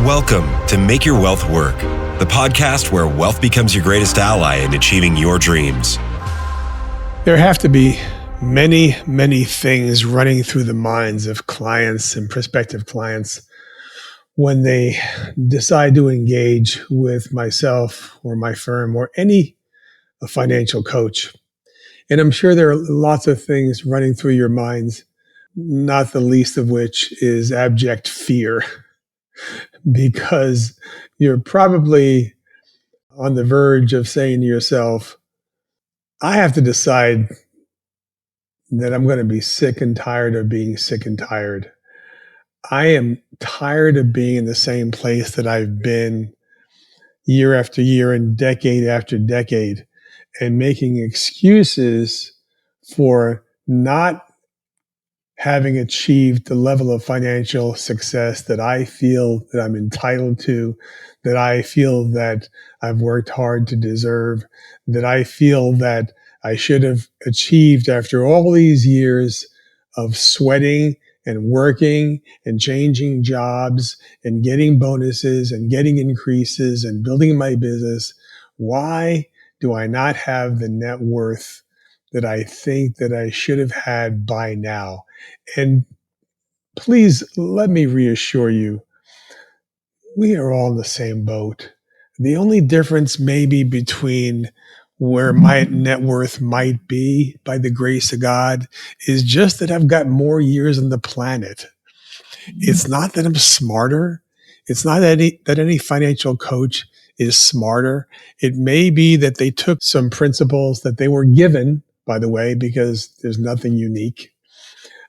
Welcome to Make Your Wealth Work, the podcast where wealth becomes your greatest ally in achieving your dreams. There have to be many, many things running through the minds of clients and prospective clients when they decide to engage with myself or my firm or any financial coach. And I'm sure there are lots of things running through your minds, not the least of which is abject fear, because you're probably on the verge of saying to yourself, I have to decide that I'm going to be sick and tired of being sick and tired. I am tired of being in the same place that I've been year after year and decade after decade and making excuses for not having achieved the level of financial success that I feel that I'm entitled to, that I feel that I've worked hard to deserve, that I feel that I should have achieved after all these years of sweating and working and changing jobs and getting bonuses and getting increases and building my business. Why do I not have the net worth that I think that I should have had by now? And please let me reassure you, we are all in the same boat. The only difference maybe between where my net worth might be by the grace of God is just that I've got more years on the planet. It's not that I'm smarter. It's not that any financial coach is smarter. It may be that they took some principles that they were given, by the way, because there's nothing unique.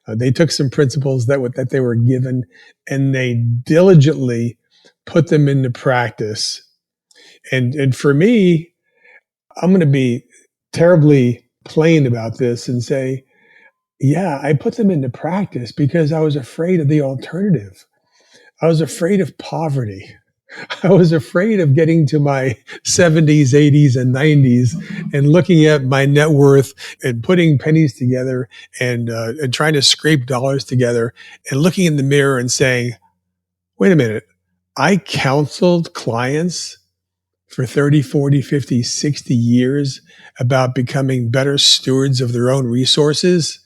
They took some principles that they were given and they diligently put them into practice. And for me, I'm going to be terribly plain about this and say, yeah, I put them into practice because I was afraid of the alternative. I was afraid of poverty. I was afraid of getting to my 70s, 80s, and 90s and looking at my net worth and putting pennies together and trying to scrape dollars together and looking in the mirror and saying, wait a minute, I counseled clients for 30, 40, 50, 60 years about becoming better stewards of their own resources.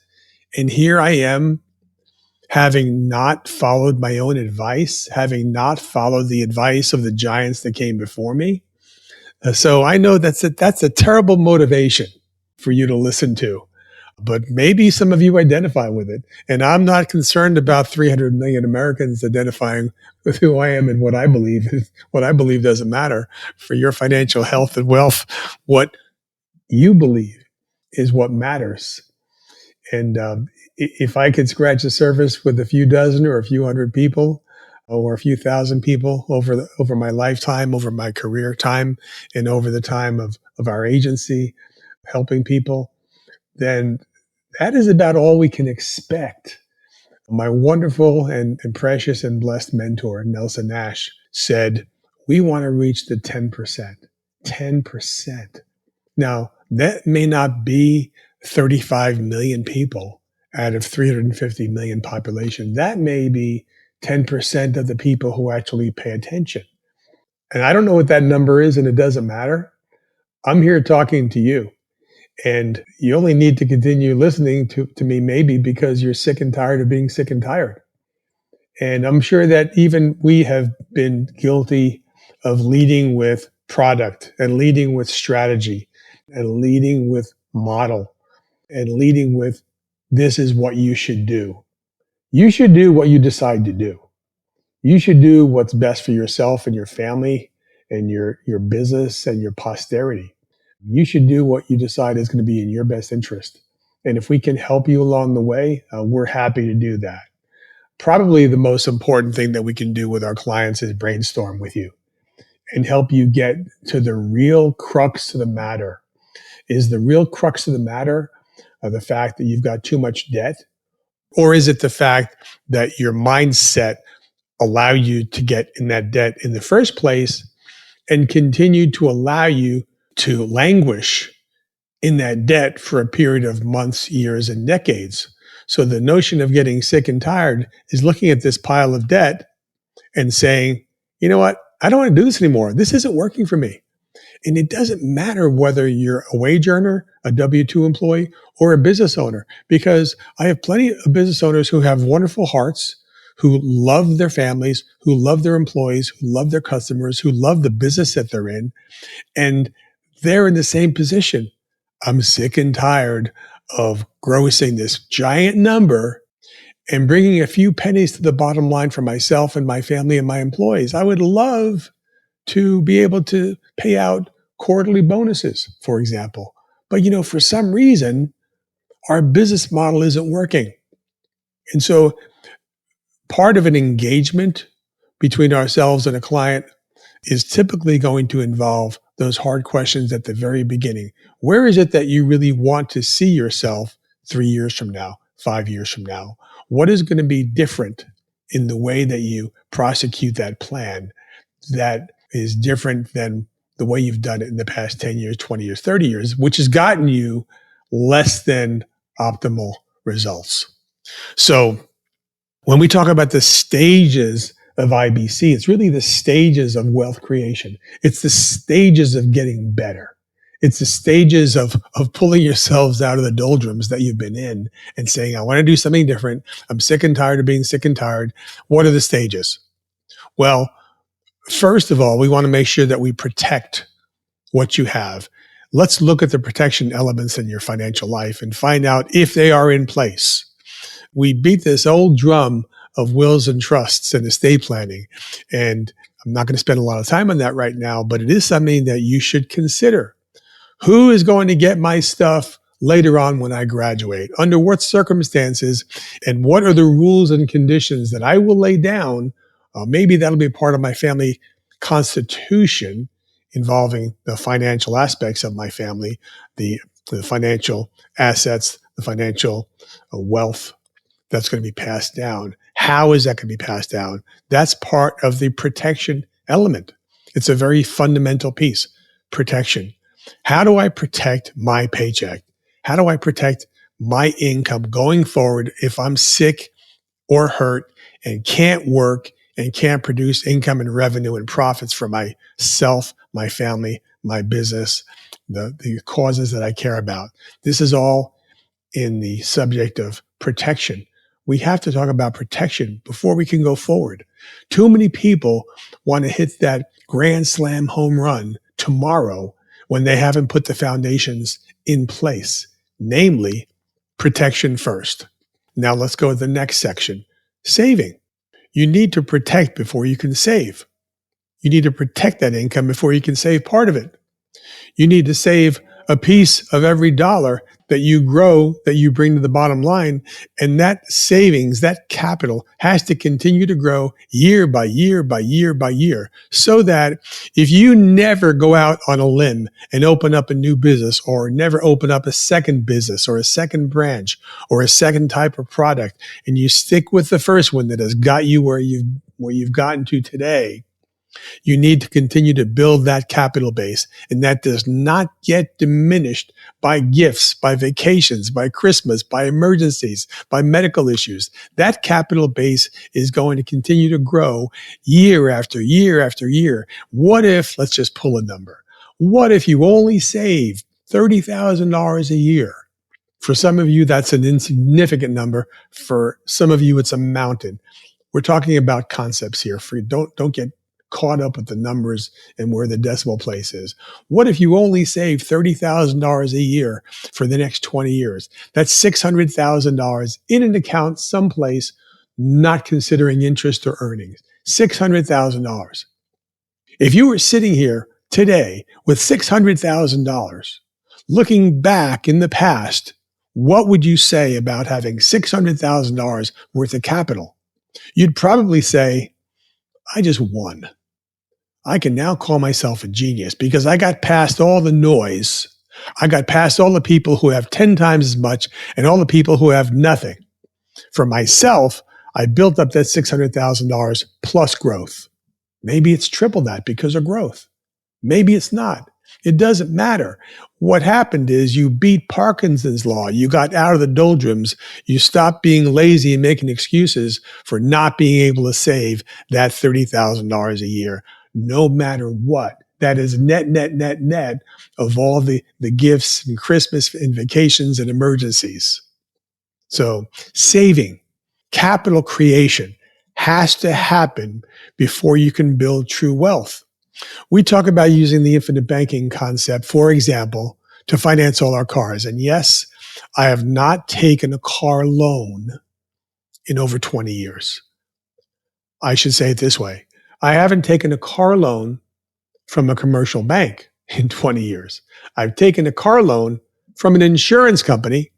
And here I am, having not followed my own advice, having not followed the advice of the giants that came before me. So I know that's a terrible motivation for you to listen to, but maybe some of you identify with it. And I'm not concerned about 300 million Americans identifying with who I am and what I believe. What I believe doesn't matter. For your financial health and wealth, what you believe is what matters. And if I could scratch the surface with a few dozen or a few hundred people or a few thousand people over my lifetime, over my career time, and over the time of our agency, helping people, then that is about all we can expect. My wonderful and precious and blessed mentor, Nelson Nash, said, we want to reach the 10%. 10%. Now, that may not be 35 million people out of 350 million population. That may be 10% of the people who actually pay attention. And I don't know what that number is, and it doesn't matter. I'm here talking to you. And you only need to continue listening to me maybe because you're sick and tired of being sick and tired. And I'm sure that even we have been guilty of leading with product and leading with strategy and leading with model and leading with, this is what you should do. You should do what you decide to do. You should do what's best for yourself and your family and your business and your posterity. You should do what you decide is going to be in your best interest. And if we can help you along the way, we're happy to do that. Probably the most important thing that we can do with our clients is brainstorm with you and help you get to the real crux of the matter. Is the real crux of the matter the fact that you've got too much debt? Or is it the fact that your mindset allow you to get in that debt in the first place and continue to allow you to languish in that debt for a period of months, years, and decades? So the notion of getting sick and tired is looking at this pile of debt and saying, you know what? I don't want to do this anymore. This isn't working for me. And it doesn't matter whether you're a wage earner, a W-2 employee, or a business owner, because I have plenty of business owners who have wonderful hearts, who love their families, who love their employees, who love their customers, who love the business that they're in. And they're in the same position. I'm sick and tired of grossing this giant number and bringing a few pennies to the bottom line for myself and my family and my employees. I would love to be able to pay out quarterly bonuses, for example. But, for some reason, our business model isn't working. And so part of an engagement between ourselves and a client is typically going to involve those hard questions at the very beginning. Where is it that you really want to see yourself 3 years from now, 5 years from now? What is going to be different in the way that you prosecute that plan that is different than the way you've done it in the past 10 years, 20 years, 30 years, which has gotten you less than optimal results? So when we talk about the stages of IBC, it's really the stages of wealth creation. It's the stages of getting better. It's the stages of pulling yourselves out of the doldrums that you've been in and saying, I want to do something different. I'm sick and tired of being sick and tired. What are the stages? Well, first of all, we want to make sure that we protect what you have. Let's look at the protection elements in your financial life and find out if they are in place. We beat this old drum of wills and trusts and estate planning. And I'm not going to spend a lot of time on that right now, but it is something that you should consider. Who is going to get my stuff later on when I graduate? Under what circumstances? And what are the rules and conditions that I will lay down? Maybe that'll be part of my family constitution involving the financial aspects of my family, the financial assets, the financial wealth that's going to be passed down. How is that going to be passed down? That's part of the protection element. It's a very fundamental piece. Protection. How do I protect my paycheck? How do I protect my income going forward if I'm sick or hurt and can't work and can't produce income and revenue and profits for myself, my family, my business, the causes that I care about? This is all in the subject of protection. We have to talk about protection before we can go forward. Too many people want to hit that grand slam home run tomorrow when they haven't put the foundations in place, namely protection first. Now let's go to the next section, saving. You need to protect before you can save. You need to protect that income before you can save part of it. You need to save a piece of every dollar that you grow, that you bring to the bottom line. And that savings, that capital has to continue to grow year by year by year by year, so that if you never go out on a limb and open up a new business, or never open up a second business or a second branch or a second type of product, and you stick with the first one that has got you where you've gotten to today, you need to continue to build that capital base. And that does not get diminished by gifts, by vacations, by Christmas, by emergencies, by medical issues. That capital base is going to continue to grow year after year after year. What if, let's just pull a number. What if you only saved $30,000 a year? For some of you, that's an insignificant number. For some of you, it's a mountain. We're talking about concepts here. Don't get caught up with the numbers and where the decimal place is. What if you only save $30,000 a year for the next 20 years? That's $600,000 in an account someplace, not considering interest or earnings. $600,000. If you were sitting here today with $600,000, looking back in the past, what would you say about having $600,000 worth of capital? You'd probably say, I just won. I can now call myself a genius because I got past all the noise. I got past all the people who have 10 times as much and all the people who have nothing. For myself, I built up that $600,000 plus growth. Maybe it's triple that because of growth. Maybe it's not. It doesn't matter. What happened is you beat Parkinson's law. You got out of the doldrums. You stopped being lazy and making excuses for not being able to save that $30,000 a year, no matter what. That is net of all the gifts and Christmas and vacations and emergencies. So saving, capital creation has to happen before you can build true wealth. We talk about using the infinite banking concept, for example, to finance all our cars. And yes, I have not taken a car loan in over 20 years. I should say it this way. I haven't taken a car loan from a commercial bank in 20 years. I've taken a car loan from an insurance company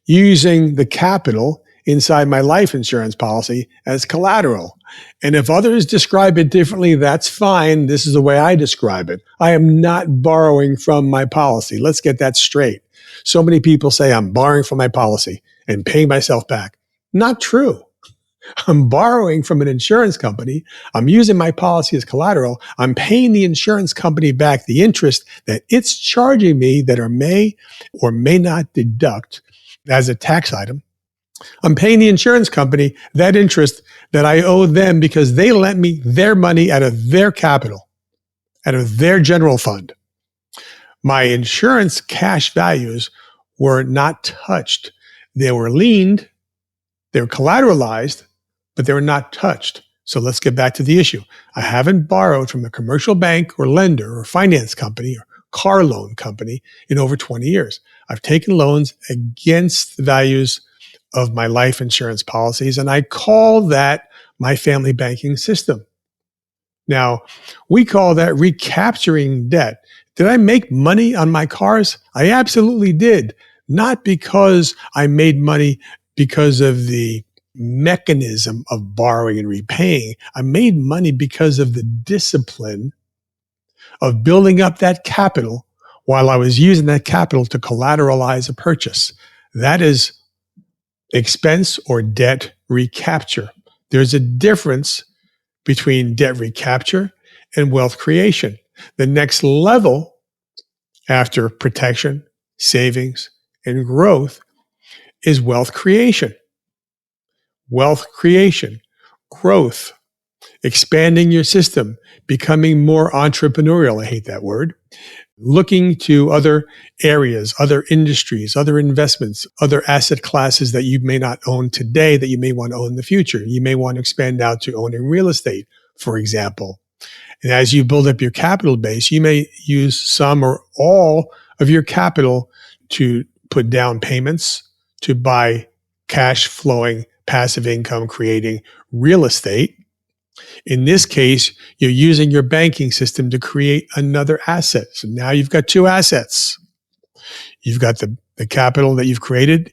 using the capital inside my life insurance policy as collateral. And if others describe it differently, that's fine. This is the way I describe it. I am not borrowing from my policy. Let's get that straight. So many people say I'm borrowing from my policy and paying myself back. Not true. I'm borrowing from an insurance company. I'm using my policy as collateral. I'm paying the insurance company back the interest that it's charging me that may or may not deduct as a tax item. I'm paying the insurance company that interest that I owe them because they lent me their money out of their capital, out of their general fund. My insurance cash values were not touched. They were liened, they were collateralized, but they were not touched. So let's get back to the issue. I haven't borrowed from a commercial bank or lender or finance company or car loan company in over 20 years. I've taken loans against the values of my life insurance policies, and I call that my family banking system. Now, we call that recapturing debt. Did I make money on my cars? I absolutely did. Not because I made money because of the mechanism of borrowing and repaying. I made money because of the discipline of building up that capital while I was using that capital to collateralize a purchase. That is expense or debt recapture. There's a difference between debt recapture and wealth creation. The next level after protection, savings, and growth is wealth creation. Wealth creation, growth, expanding your system, becoming more entrepreneurial. I hate that word. Looking to other areas, other industries, other investments, other asset classes that you may not own today that you may want to own in the future. You may want to expand out to owning real estate, for example. And as you build up your capital base, you may use some or all of your capital to put down payments, to buy cash flowing, passive income creating real estate. In this case, you're using your banking system to create another asset. So now you've got two assets. You've got the capital that you've created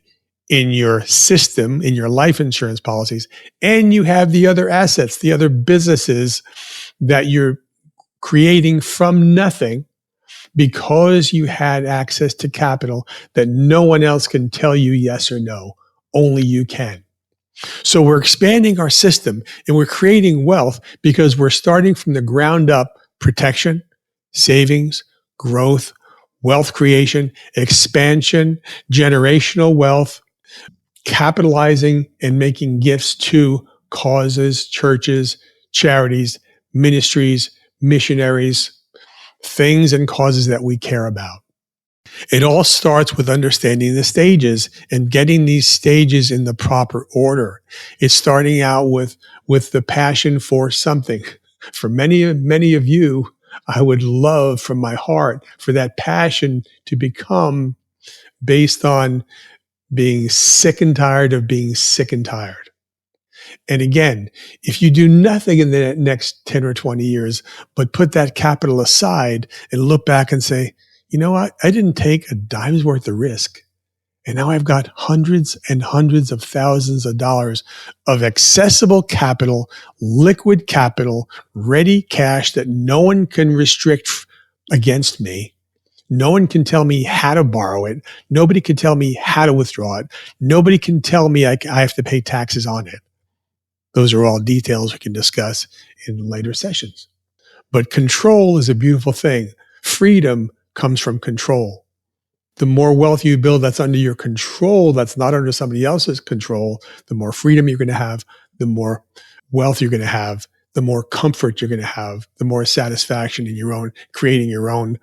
in your system, in your life insurance policies, and you have the other assets, the other businesses that you're creating from nothing because you had access to capital that no one else can tell you yes or no. Only you can. So we're expanding our system and we're creating wealth because we're starting from the ground up: protection, savings, growth, wealth creation, expansion, generational wealth, capitalizing and making gifts to causes, churches, charities, ministries, missionaries, things and causes that we care about. It all starts with understanding the stages and getting these stages in the proper order. It's starting out with the passion for something. For many of you, I would love from my heart for that passion to become based on being sick and tired of being sick and tired. And again, if you do nothing in the next 10 or 20 years, but put that capital aside and look back and say, you know what? I didn't take a dime's worth of risk. And now I've got hundreds and hundreds of thousands of dollars of accessible capital, liquid capital, ready cash that no one can restrict against me. No one can tell me how to borrow it. Nobody can tell me how to withdraw it. Nobody can tell me I have to pay taxes on it. Those are all details we can discuss in later sessions. But control is a beautiful thing. freedom comes from control. The more wealth you build that's under your control, that's not under somebody else's control, the more freedom you're going to have, the more wealth you're going to have, the more comfort you're going to have, the more satisfaction in your own, creating your own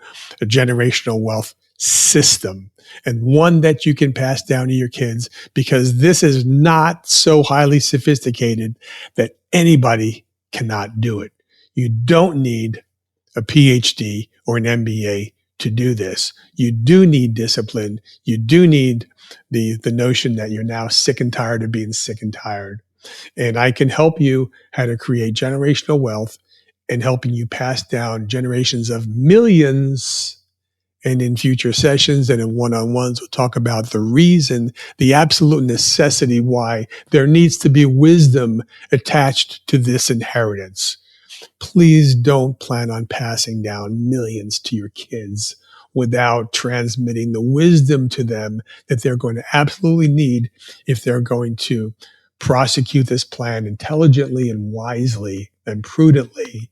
generational wealth system, and one that you can pass down to your kids, because this is not so highly sophisticated that anybody cannot do it. You don't need a PhD or an MBA to do this. You do need discipline. You do need the notion that you're now sick and tired of being sick and tired. And I can help you how to create generational wealth and helping you pass down generations of millions. And in future sessions and in one-on-ones, we'll talk about the reason, the absolute necessity why there needs to be wisdom attached to this inheritance. Please don't plan on passing down millions to your kids without transmitting the wisdom to them that they're going to absolutely need if they're going to prosecute this plan intelligently and wisely and prudently,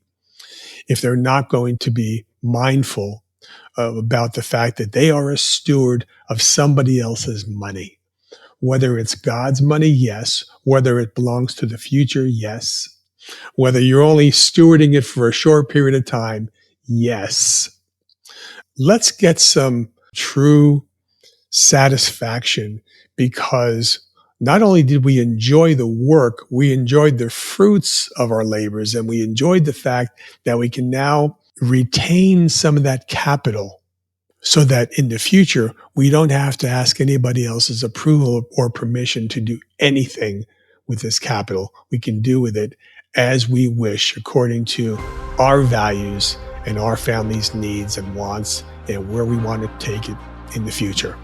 if they're not going to be mindful about the fact that they are a steward of somebody else's money. Whether it's God's money, yes. Whether it belongs to the future, yes. Whether you're only stewarding it for a short period of time, yes. Let's get some true satisfaction, because not only did we enjoy the work, we enjoyed the fruits of our labors, and we enjoyed the fact that we can now retain some of that capital so that in the future, we don't have to ask anybody else's approval or permission to do anything with this capital. We can do with it as we wish, according to our values and our family's needs and wants and where we want to take it in the future.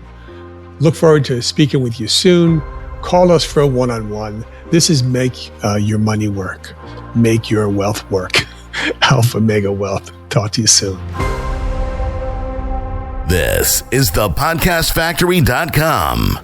Look forward to speaking with you soon. Call us for a one-on-one. This is Make Your Money Work. Make your wealth work. Alpha Mega Wealth. Talk to you soon. This is thepodcastfactory.com.